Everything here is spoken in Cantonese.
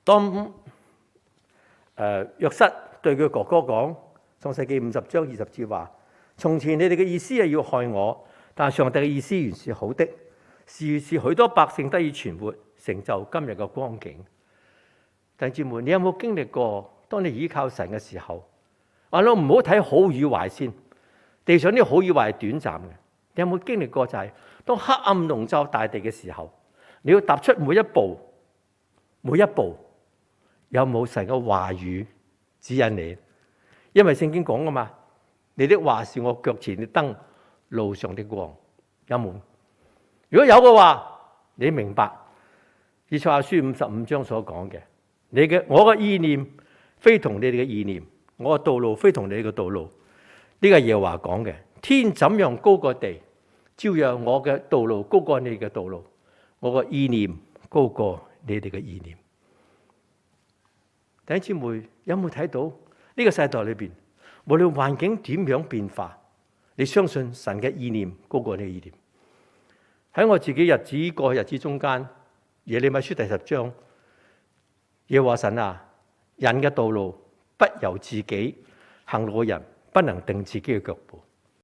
當約瑟對佢哥哥講，創世記50章20節話：從前你哋嘅意思係要害我，但上帝嘅意思原是好的，是許多百姓得以存活，成就今日嘅光景。弟兄姊妹，你有冇經歷過？當你依靠神嘅時候，我唔好睇好與壞先，地上啲好與壞係短暫嘅。你有冇經歷過就係當黑暗籠罩大地嘅時候，你要踏出每一步，有冇神嘅話語指引你？因為聖經講噶嘛，你的話是我腳前的燈，路上的光。有冇？如果有嘅話，你明白以賽亞書55章所講嘅，我嘅意念非同你哋嘅意念，我嘅道路非同你哋嘅道路。呢個係耶和華講嘅，天怎樣高過地，照樣我嘅道路高過你哋嘅道路，我嘅意念高過你哋嘅意念。弟兄姊妹，有冇睇到呢個世代裏邊，無論環境點樣變化，你相信神嘅意念高過你嘅意念？喺我自己日子過去日子中間，耶利米書第10章，耶和華神啊，人嘅道路不由自己，行路嘅人不能定自己嘅腳步。